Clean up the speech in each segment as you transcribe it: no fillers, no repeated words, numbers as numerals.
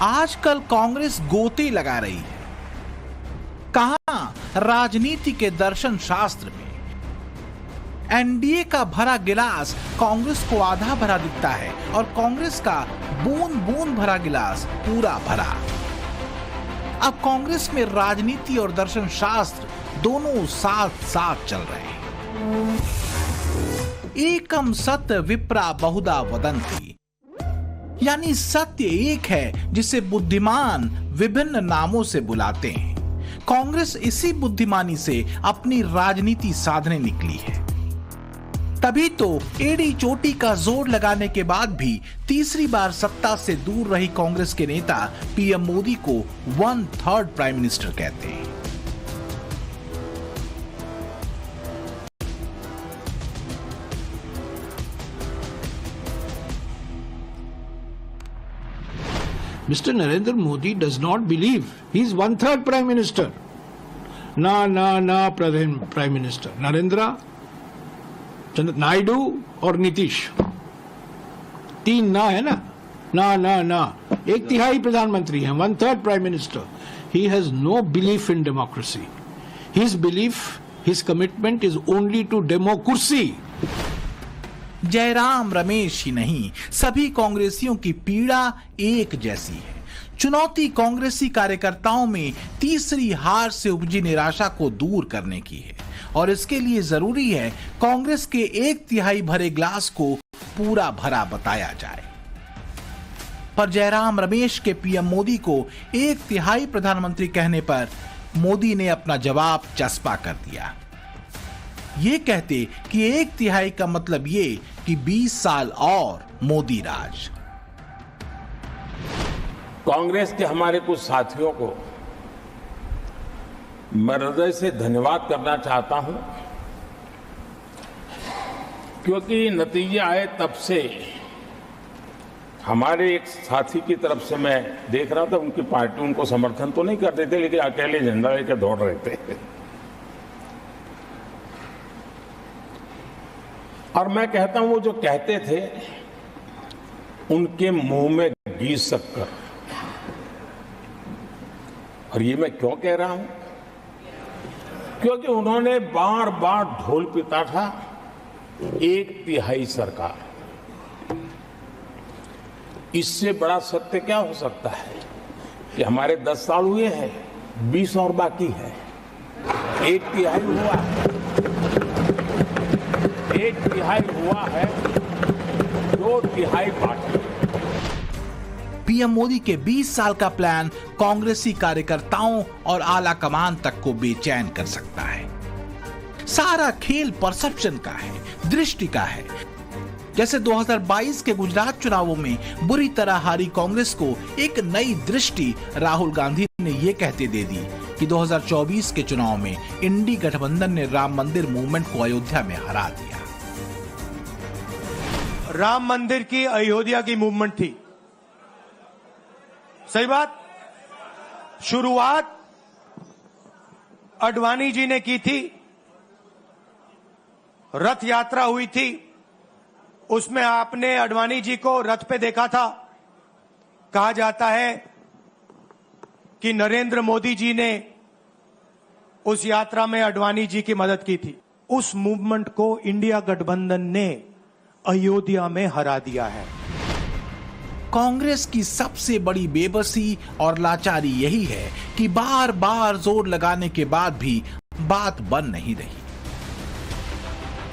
आजकल कांग्रेस गोते लगा रही है। कहां राजनीति के दर्शन शास्त्र में एनडीए का भरा गिलास कांग्रेस को आधा भरा दिखता है और कांग्रेस का बूंद बूंद भरा गिलास पूरा भरा। अब कांग्रेस में राजनीति और दर्शन शास्त्र दोनों साथ साथ चल रहे हैं। एकम सत्य विप्रा बहुधा वदंती, यानी सत्य एक है जिसे बुद्धिमान विभिन्न नामों से बुलाते हैं। कांग्रेस इसी बुद्धिमानी से अपनी राजनीति साधने निकली है। तभी तो एड़ी चोटी का जोर लगाने के बाद भी तीसरी बार सत्ता से दूर रही कांग्रेस के नेता पीएम मोदी को 1/3 प्राइम मिनिस्टर कहते हैं। Mr. Narendra Modi does not believe he is 1/3 Prime Minister. Na Prime Minister. Narendra, Naidu और नीतीश, तीन ना है ना, ना 1/3 प्रधानमंत्री हैं, 1/3 Prime Minister. He has no belief in democracy. His belief, his commitment is only to democracy. Jairam Ramesh ही नहीं, सभी कांग्रेसियों की पीड़ा एक जैसी है। चुनौती कांग्रेसी कार्यकर्ताओं में तीसरी हार से उपजी निराशा को दूर करने की है और इसके लिए जरूरी है कांग्रेस के 1/3 भरे ग्लास को पूरा भरा बताया जाए। पर जयराम रमेश के पीएम मोदी को 1/3 प्रधानमंत्री कहने पर मोदी ने अपना जवाब चस्पा कर दिया। ये कहते कि 1/3 का मतलब ये कि 20 साल और मोदी राज। कांग्रेस के हमारे कुछ साथियों को मैं हृदय से धन्यवाद करना चाहता हूं, क्योंकि नतीजे आए तब से हमारे एक साथी की तरफ से मैं देख रहा था, उनकी पार्टी उनको समर्थन तो नहीं करते थे, लेकिन अकेले झंडा लेकर दौड़ रहे थे। और मैं कहता हूं, वो जो कहते थे उनके मुंह में घी शक्कर। और ये मैं क्यों कह रहा हूं? क्योंकि उन्होंने बार बार ढोल पीटा था 1/3 सरकार। इससे बड़ा सत्य क्या हो सकता है कि हमारे 10 साल हुए हैं, 20 और बाकी है। 1/3 हुआ है, 1/3 हुआ है, 2/3 बाकी। पीएम मोदी के 20 साल का प्लान कांग्रेसी कार्यकर्ताओं और आला कमान तक को बेचैन कर सकता है। सारा खेल परसेप्शन का है, दृष्टि का है। जैसे 2022 के गुजरात चुनावों में बुरी तरह हारी कांग्रेस को एक नई दृष्टि राहुल गांधी ने यह कहते दे दी कि 2024 के चुनाव में इंडी गठबंधन ने राम मंदिर मूवमेंट को अयोध्या में हरा दिया। राम मंदिर की अयोध्या की मूवमेंट थी, सही बात। शुरुआत अडवाणी जी ने की थी, रथ यात्रा हुई थी, उसमें आपने अडवाणी जी को रथ पे देखा था। कहा जाता है कि नरेंद्र मोदी जी ने उस यात्रा में अडवाणी जी की मदद की थी। उस मूवमेंट को इंडिया गठबंधन ने अयोध्या में हरा दिया है। कांग्रेस की सबसे बड़ी बेबसी और लाचारी यही है कि बार बार जोर लगाने के बाद भी बात बन नहीं रही।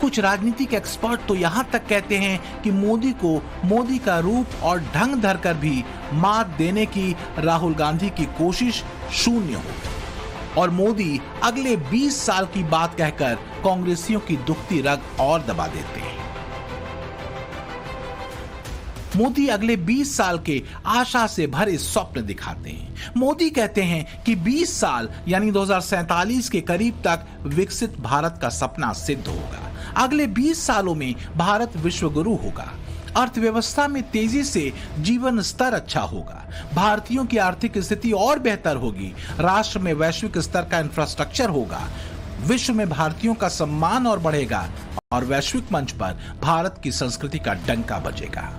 कुछ राजनीतिक एक्सपर्ट तो यहां तक कहते हैं कि मोदी का रूप और ढंग धरकर भी मात देने की राहुल गांधी की कोशिश शून्य हो और मोदी अगले 20 साल की बात कहकर कांग्रेसियों की दुखती रग और दबा देते हैं। मोदी अगले 20 साल के आशा से भरे स्वप्न दिखाते हैं। मोदी कहते हैं कि 20 साल यानी 2047 के करीब तक विकसित भारत का सपना सिद्ध होगा। अगले 20 सालों में भारत विश्व गुरु होगा, अर्थव्यवस्था में तेजी से जीवन स्तर अच्छा होगा, भारतीयों की आर्थिक स्थिति और बेहतर होगी, राष्ट्र में वैश्विक स्तर का इंफ्रास्ट्रक्चर होगा, विश्व में भारतीयों का सम्मान और बढ़ेगा और वैश्विक मंच पर भारत की संस्कृति का डंका बजेगा।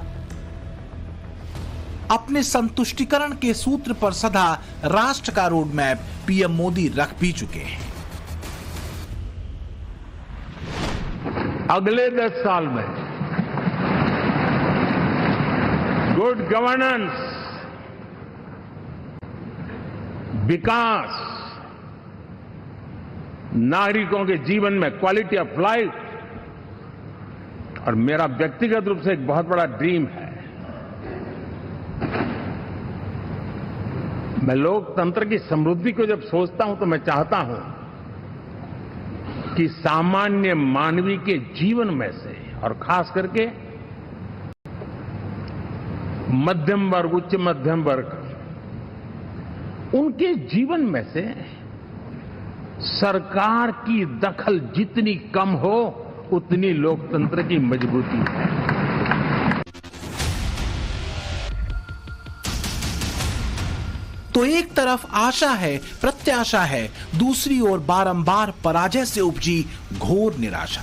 अपने संतुष्टिकरण के सूत्र पर सदा राष्ट्र का रोड मैप पीएम मोदी रख भी चुके हैं। अगले 10 साल में गुड गवर्नेंस, विकास, नागरिकों के जीवन में क्वालिटी ऑफ लाइफ, और मेरा व्यक्तिगत रूप से एक बहुत बड़ा ड्रीम है, मैं लोकतंत्र की समृद्धि को जब सोचता हूं तो मैं चाहता हूं कि सामान्य मानवीय के जीवन में से, और खास करके मध्यम वर्ग, उच्च मध्यम वर्ग, उनके जीवन में से सरकार की दखल जितनी कम हो उतनी लोकतंत्र की मजबूती है। तो एक तरफ आशा है, प्रत्याशा है, दूसरी ओर बारंबार पराजय से उपजी घोर निराशा।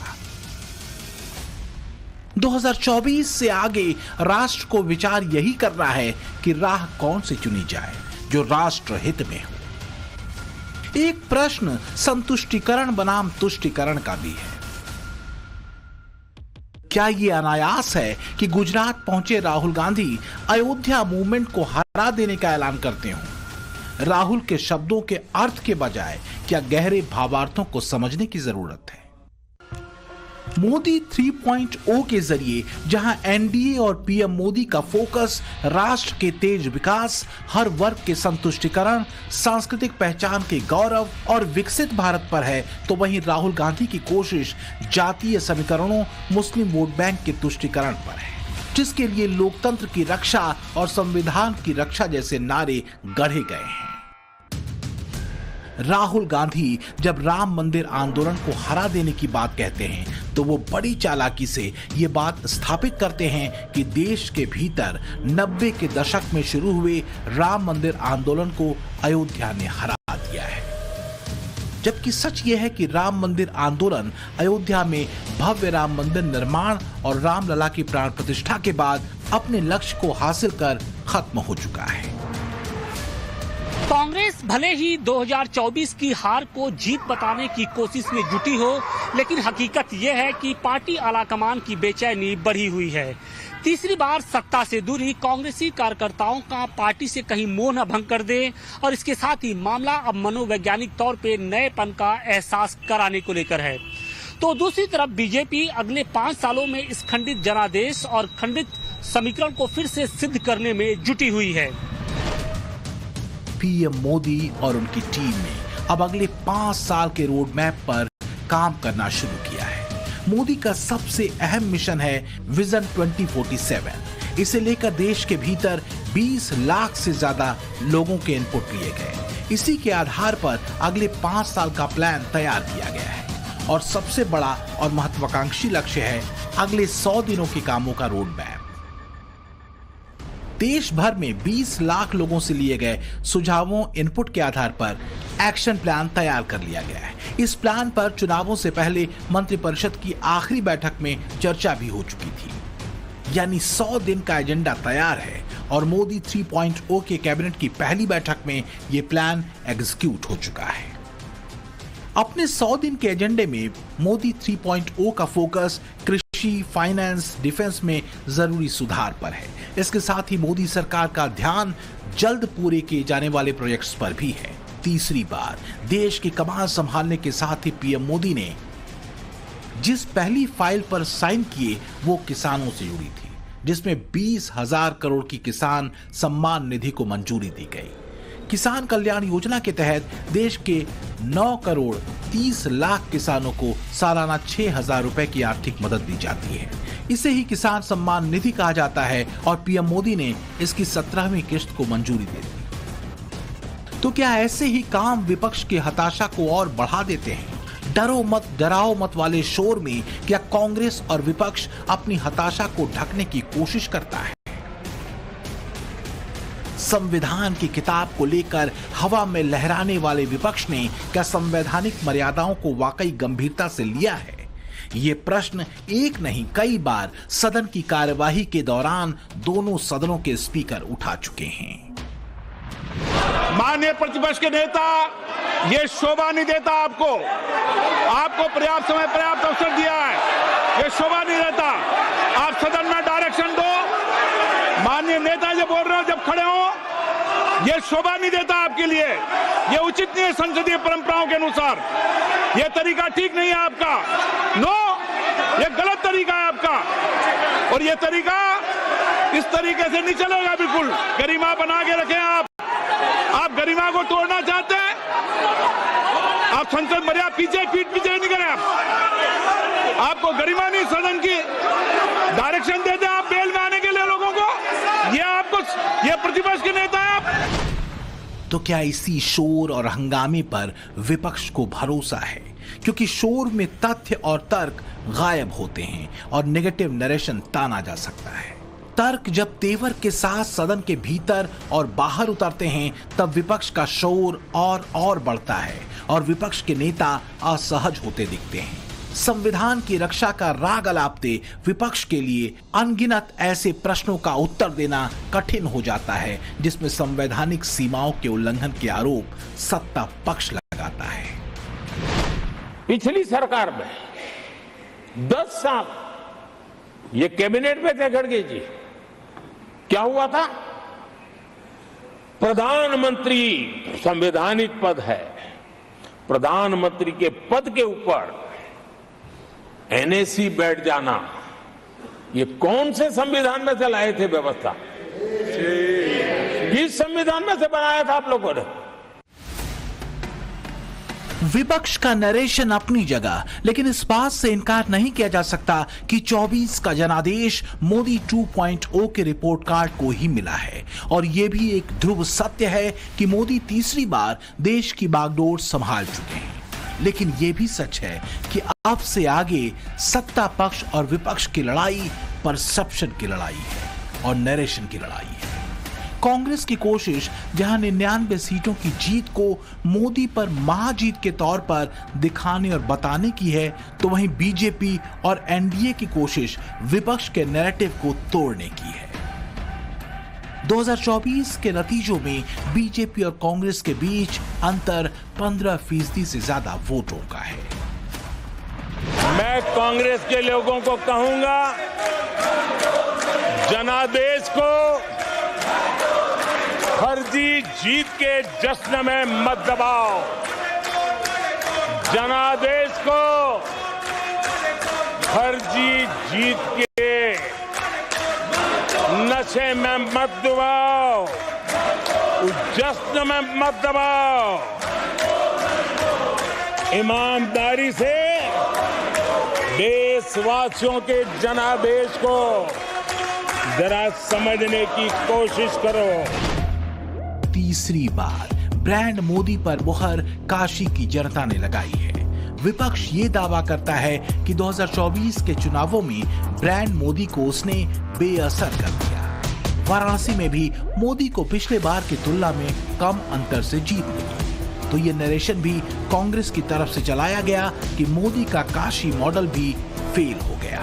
2024 से आगे राष्ट्र को विचार यही करना है कि राह कौन सी चुनी जाए जो राष्ट्र हित में हो। एक प्रश्न संतुष्टिकरण बनाम तुष्टिकरण का भी है। क्या ये अनायास है कि गुजरात पहुंचे राहुल गांधी अयोध्या मूवमेंट को हरा देने का ऐलान करते हो? राहुल के शब्दों के अर्थ के बजाय क्या गहरे भावार्थों को समझने की जरूरत है? मोदी 3.0 के जरिए जहां एनडीए और पीएम मोदी का फोकस राष्ट्र के तेज विकास, हर वर्ग के संतुष्टिकरण, सांस्कृतिक पहचान के गौरव और विकसित भारत पर है, तो वहीं राहुल गांधी की कोशिश जातीय समीकरणों, मुस्लिम वोट बैंक के तुष्टिकरण पर है, जिसके लिए लोकतंत्र की रक्षा और संविधान की रक्षा जैसे नारे गढ़े गए हैं। राहुल गांधी जब राम मंदिर आंदोलन को हरा देने की बात कहते हैं तो वो बड़ी चालाकी से ये बात स्थापित करते हैं कि देश के भीतर 90 के दशक में शुरू हुए राम मंदिर आंदोलन को अयोध्या ने हरा दिया है। जबकि सच ये है कि राम मंदिर आंदोलन अयोध्या में भव्य राम मंदिर निर्माण और रामलला की प्राण प्रतिष्ठा के बाद अपने लक्ष्य को हासिल कर खत्म हो चुका है। कांग्रेस भले ही 2024 की हार को जीत बताने की कोशिश में जुटी हो, लेकिन हकीकत यह है कि पार्टी आलाकमान की बेचैनी बढ़ी हुई है। तीसरी बार सत्ता से दूरी कांग्रेसी कार्यकर्ताओं का पार्टी से कहीं मोह न भंग कर दे, और इसके साथ ही मामला अब मनोवैज्ञानिक तौर पे नएपन का एहसास कराने को लेकर है। तो दूसरी तरफ बीजेपी अगले 5 सालों में इस खंडित जनादेश और खंडित समीकरण को फिर से सिद्ध करने में जुटी हुई है। पीएम मोदी और उनकी टीम ने अब अगले 5 साल के रोड मैप पर काम करना शुरू किया है। मोदी का सबसे अहम मिशन है विजन 2047। इसे लेकर देश के भीतर 20 लाख से ज्यादा लोगों के इनपुट लिए गए। इसी के आधार पर अगले 5 साल का प्लान तैयार किया गया है और सबसे बड़ा और महत्वाकांक्षी लक्ष्य है अगले 100 दिनों के कामों का रोड मैप। देश भर में 20 लाख लोगों से लिए गए सुझावों, इनपुट के आधार पर एक्शन प्लान तैयार कर लिया गया है। इस प्लान पर चुनावों से पहले मंत्रिपरिषद की आखिरी बैठक में चर्चा भी हो चुकी थी। यानी 100 दिन का एजेंडा तैयार है और मोदी 3.0 के कैबिनेट की पहली बैठक में यह प्लान एग्जीक्यूट हो चुका है। अपने 100 दिन के एजेंडे में मोदी 3.0 का फोकस कृषि, फाइनेंस, डिफेंस में जरूरी सुधार पर है। इसके साथ ही मोदी सरकार का ध्यान जल्द पूरे किए जाने वाले प्रोजेक्ट्स पर भी है। तीसरी बार देश की कमान संभालने के साथ ही पीएम मोदी ने जिस पहली फाइल पर साइन किए वो किसानों से जुड़ी थी, जिसमें 20,000 करोड़ की किसान सम्मान निधि को मंजूरी दी गई। किसान कल्याण योजना के तहत देश के 9 करोड़ 30 लाख किसानों को सालाना 6,000 रुपए की आर्थिक मदद दी जाती है। इसे ही किसान सम्मान निधि कहा जाता है और पीएम मोदी ने इसकी 17वीं किस्त को मंजूरी दे दी। तो क्या ऐसे ही काम विपक्ष की हताशा को और बढ़ा देते हैं? डरो मत, डराओ मत वाले शोर में क्या कांग्रेस और विपक्ष अपनी हताशा को ढकने की कोशिश करता है? संविधान की किताब को लेकर हवा में लहराने वाले विपक्ष ने क्या संवैधानिक मर्यादाओं को वाकई गंभीरता से लिया है, ये प्रश्न एक नहीं कई बार सदन की कार्यवाही के दौरान दोनों सदनों के स्पीकर उठा चुके हैं। माननीय प्रतिपक्ष के नेता, ये शोभा नहीं देता आपको पर्याप्त समय पर्याप्त अवसर दिया है, ये शोभा नहीं देता। आप सदन में डायरेक्शन दो। माननीय नेता जो बोल रहे हो जब खड़े हो, ये शोभा नहीं देता आपके लिए, ये उचित नहीं है संसदीय परंपराओं के अनुसार। ये तरीका ठीक नहीं है आपका। नो, ये गलत तरीका है आपका, और ये तरीका इस तरीके से नहीं चलेगा। बिल्कुल गरिमा बना के रखें। आप गरिमा को तोड़ना चाहते हैं, आप संसद मर्यादा पीठ पीछे नहीं करें। आपको गरिमा नहीं, सदन की डायरेक्शन देते हैं आप बेल में आने के लिए लोगों को। ये प्रतिपक्ष के नेता है आप। तो क्या इसी शोर और हंगामे पर विपक्ष को भरोसा है? क्योंकि शोर में तथ्य और तर्क गायब होते हैं और नेगेटिव नरेशन ताना जा सकता है। तर्क जब तेवर के साथ सदन के भीतर और बाहर उतरते हैं, तब विपक्ष का शोर और बढ़ता है और विपक्ष के नेता असहज होते दिखते हैं। संविधान की रक्षा का राग अलापते विपक्ष के लिए अनगिनत ऐसे प्रश्नों का उत्तर देना कठिन हो जाता है, जिसमें संवैधानिक सीमाओं के उल्लंघन के आरोप सत्ता पक्ष लगाता है। पिछली सरकार में 10 साल ये कैबिनेट में थे खड़गे जी, क्या हुआ था? प्रधानमंत्री संवैधानिक पद है, प्रधानमंत्री के पद के ऊपर एनएसी बैठ जाना, ये कौन से संविधान में से लाए थे व्यवस्था? किस संविधान में से बनाया था आप लोगों ने? विपक्ष का नरेशन अपनी जगह, लेकिन इस बात से इनकार नहीं किया जा सकता कि 24 का जनादेश मोदी 2.0 के रिपोर्ट कार्ड को ही मिला है। और यह भी एक ध्रुव सत्य है कि मोदी तीसरी बार देश की बागडोर संभाल चुके हैं। लेकिन यह भी सच है कि अब से आगे सत्ता पक्ष और विपक्ष की लड़ाई परसेप्शन की लड़ाई है और नरेशन की लड़ाई है। कांग्रेस की कोशिश जहां 99 सीटों की जीत को मोदी पर महाजीत के तौर पर दिखाने और बताने की है, तो वहीं बीजेपी और एनडीए की कोशिश विपक्ष के नैरेटिव को तोड़ने की है। 2024 के नतीजों में बीजेपी और कांग्रेस के बीच अंतर 15% से ज्यादा वोटों का है। मैं कांग्रेस के लोगों को कहूंगा, जनादेश को फर्जी जीत के जश्न में मत दबाओ। जनादेश को फर्जी जीत के नशे में मत दबाओ, जश्न में मत दबाओ। ईमानदारी से देशवासियों के जनादेश को जरा समझने की कोशिश करो। तीसरी बार ब्रांड मोदी पर मुहर काशी की जनता ने लगाई है। विपक्ष ये दावा करता है कि 2024 के चुनावों में ब्रांड मोदी को उसने बेअसर कर दिया। वाराणसी में भी मोदी को पिछले बार की तुलना में कम अंतर से जीत मिली। तो ये नरेशन भी कांग्रेस की तरफ से चलाया गया कि मोदी का काशी मॉडल भी फेल हो गया।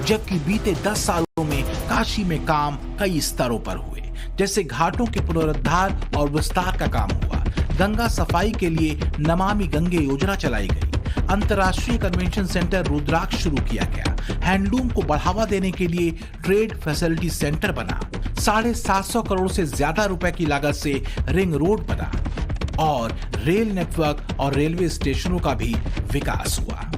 जबकि बीते 10 सालों में काशी में काम कई स्तरों पर हुए, जैसे घाटों के पुनरुद्धार और विस्तार का काम हुआ, गंगा सफाई के लिए नमामि गंगे योजना चलाई गई, अंतर्राष्ट्रीय कन्वेंशन सेंटर रुद्राक्ष शुरू किया गया, हैंडलूम को बढ़ावा देने के लिए ट्रेड फैसिलिटी सेंटर बना, 750 करोड़ से ज्यादा रुपए की लागत से रिंग रोड बना और रेल नेटवर्क और रेलवे स्टेशनों का भी विकास हुआ।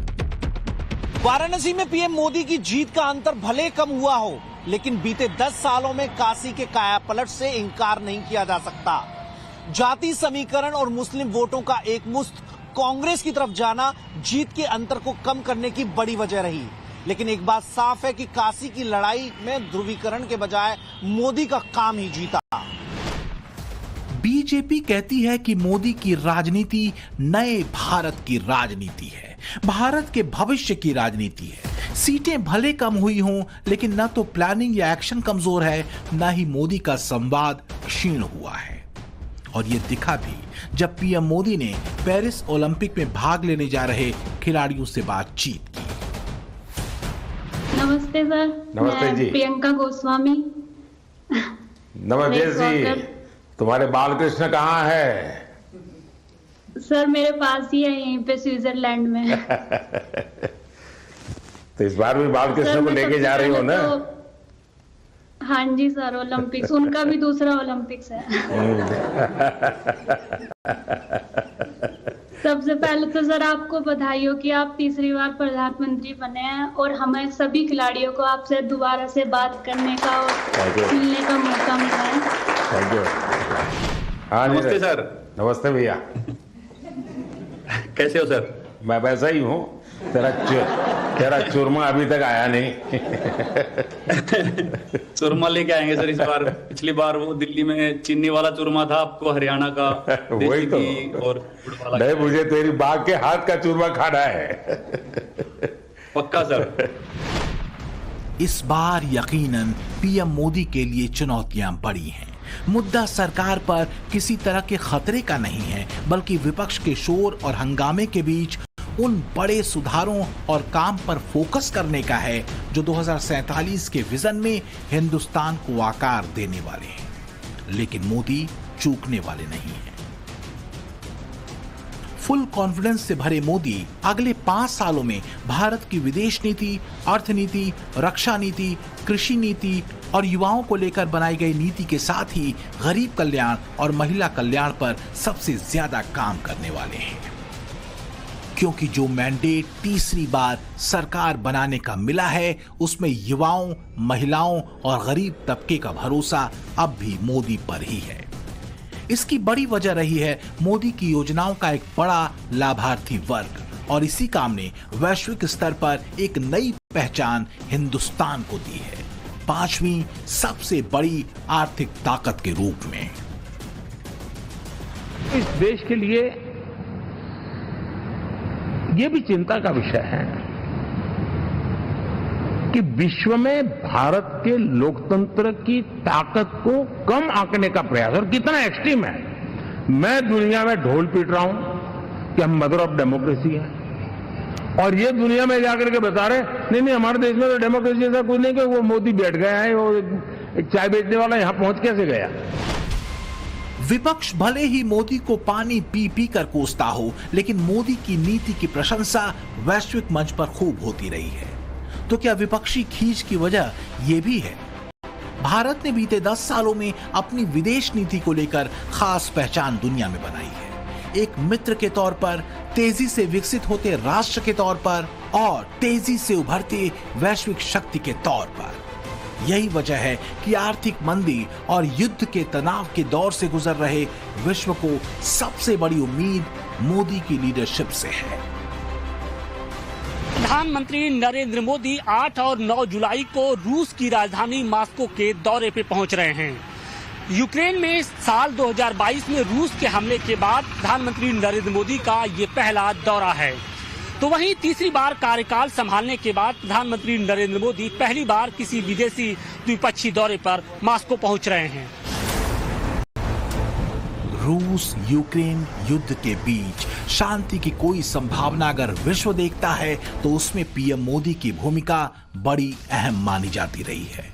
वाराणसी में पीएम मोदी की जीत का अंतर भले कम हुआ हो, लेकिन बीते 10 सालों में काशी के कायापलट से इंकार नहीं किया जा सकता। जाति समीकरण और मुस्लिम वोटों का एकमुश्त कांग्रेस की तरफ जाना जीत के अंतर को कम करने की बड़ी वजह रही। लेकिन एक बात साफ है कि काशी की लड़ाई में ध्रुवीकरण के बजाय मोदी का काम ही जीता। बीजेपी कहती है कि मोदी की राजनीति नए भारत की राजनीति है, भारत के भविष्य की राजनीति है। सीटें भले कम हुई हों, लेकिन न तो प्लानिंग या एक्शन कमजोर है, न ही मोदी का संवाद क्षीण हुआ है। और ये दिखा भी जब पीएम मोदी ने पेरिस ओलंपिक में भाग लेने जा रहे खिलाड़ियों से बातचीत की। नमस्ते सर। नमस्ते मैं जी। प्रियंका गोस्वामी। नमस्ते जी। तुम्हारे बालकृष्ण कहाँ है? सर मेरे पास ही है, यहीं पे स्विट्जरलैंड में। तो इस बार भी बालकृष्ण को लेके जा रही हो ना? हाँ जी सर, ओलंपिक्स उनका भी दूसरा ओलंपिक्स है। सबसे पहले तो सर आपको बधाई हो कि आप तीसरी बार प्रधानमंत्री बने हैं और हमें सभी खिलाड़ियों को आपसे दोबारा से बात करने का और मिलने का मौका मिला है। Thank you. हाँ नमस्ते सर। नमस्ते भैया। कैसे हो सर? मैं वैसा ही हूँ। तेरा चूरमा अभी तक आया नहीं। चूरमा लेके आएंगे सर इस बार। पिछली बार वो दिल्ली में चीनी वाला चूरमा था, आपको हरियाणा का वही तो। और गुड़ वाला। नहीं, मुझे तेरी बाग के हाथ का चूरमा खाना है। पक्का सर। इस बार यकीनन पीएम मोदी के लिए चुनौतियां बड़ी हैं। मुद्दा सरकार पर किसी तरह के खतरे का नहीं है, बल्कि विपक्ष के शोर और हंगामे के बीच उन बड़े सुधारों और काम पर फोकस करने का है जो 2047 के विजन में हिंदुस्तान को आकार देने वाले हैं। लेकिन मोदी चूकने वाले नहीं हैं। फुल कॉन्फिडेंस से भरे मोदी अगले 5 सालों में भारत की विदेश नीति, अर्थनीति, रक्षा नीति, कृषि नीति और युवाओं को लेकर बनाई गई नीति के साथ ही गरीब कल्याण और महिला कल्याण पर सबसे ज्यादा काम करने वाले हैं। क्योंकि जो मैंडेट तीसरी बार सरकार बनाने का मिला है, उसमें युवाओं, महिलाओं और गरीब तबके का भरोसा अब भी मोदी पर ही है। इसकी बड़ी वजह रही है मोदी की योजनाओं का एक बड़ा लाभार्थी वर्ग, और इसी काम ने वैश्विक स्तर पर एक नई पहचान हिंदुस्तान को दी है, 5वीं सबसे बड़ी आर्थिक ताकत के रूप में। इस देश के लिए ये भी चिंता का विषय है कि विश्व में भारत के लोकतंत्र की ताकत को कम आंकने का प्रयास, और कितना एक्सट्रीम है। मैं दुनिया में ढोल पीट रहा हूं कि हम मदर ऑफ डेमोक्रेसी है, और ये दुनिया में जाकर के बता रहे नहीं हमारे देश में तो डेमोक्रेसी ऐसा कुछ नहीं, कि वो मोदी बैठ गया है, वो एक चाय बेचने वाला यहां पहुंच कैसे गया। विपक्ष भले ही मोदी को पानी पी पी कर कोसता हो, लेकिन मोदी की नीति की प्रशंसा वैश्विक मंच पर खूब होती रही है। तो क्या विपक्षी खींच की वजह यह भी है? भारत ने बीते 10 सालों में अपनी विदेश नीति को लेकर खास पहचान दुनिया में बनाई है। एक मित्र के तौर पर, तेजी से विकसित होते राष्ट्र के तौर पर और तेजी से उभरती वैश्विक शक्ति के तौर पर। यही वजह है कि आर्थिक मंदी और युद्ध के तनाव के दौर से गुजर रहे विश्व को सबसे बड़ी उम्मीद मोदी की लीडरशिप से है। प्रधानमंत्री नरेंद्र मोदी 8 और 9 जुलाई को रूस की राजधानी मॉस्को के दौरे पे पहुंच रहे हैं। यूक्रेन में साल 2022 में रूस के हमले के बाद प्रधानमंत्री नरेंद्र मोदी का ये पहला दौरा है। तो वहीं तीसरी बार कार्यकाल संभालने के बाद प्रधानमंत्री नरेंद्र मोदी पहली बार किसी विदेशी द्विपक्षीय दौरे पर मॉस्को पहुंच रहे हैं। रूस यूक्रेन युद्ध के बीच शांति की कोई संभावना अगर विश्व देखता है तो उसमें पीएम मोदी की भूमिका बड़ी अहम मानी जाती रही है।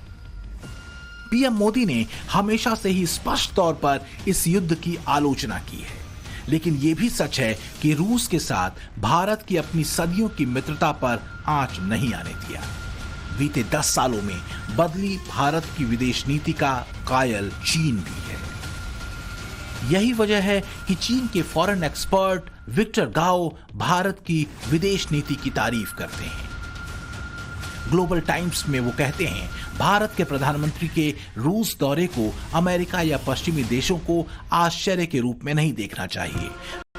पीएम मोदी ने हमेशा से ही स्पष्ट तौर पर इस युद्ध की आलोचना की है, लेकिन यह भी सच है कि रूस के साथ भारत की अपनी सदियों की मित्रता पर आंच नहीं आने दिया। बीते 10 सालों में बदली भारत की विदेश नीति का कायल चीन भी है। यही वजह है कि चीन के फॉरेन एक्सपर्ट विक्टर गाओ भारत की विदेश नीति की तारीफ करते हैं। ग्लोबल टाइम्स में वो कहते हैं, भारत के प्रधानमंत्री के रूस दौरे को अमेरिका या पश्चिमी देशों को आश्चर्य के रूप में नहीं देखना चाहिए।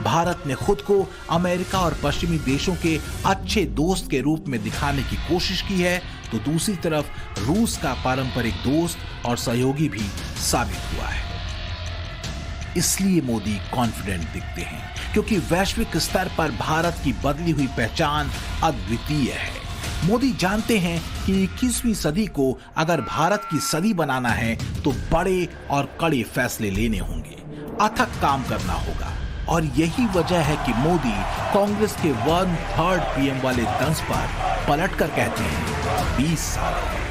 भारत ने खुद को अमेरिका और पश्चिमी देशों के अच्छे दोस्त के रूप में दिखाने की कोशिश की है, तो दूसरी तरफ रूस का पारंपरिक दोस्त और सहयोगी भी साबित हुआ है। इसलिए मोदी कॉन्फिडेंट दिखते हैं, क्योंकि वैश्विक स्तर पर भारत की बदली हुई पहचान अद्वितीय है। मोदी जानते हैं कि 21वीं सदी को अगर भारत की सदी बनाना है तो बड़े और कड़े फैसले लेने होंगे। अथक काम करना होगा। और यही वजह है कि मोदी कांग्रेस के 1/3 पीएम वाले तंज पर पलटकर कहते हैं 20 साल।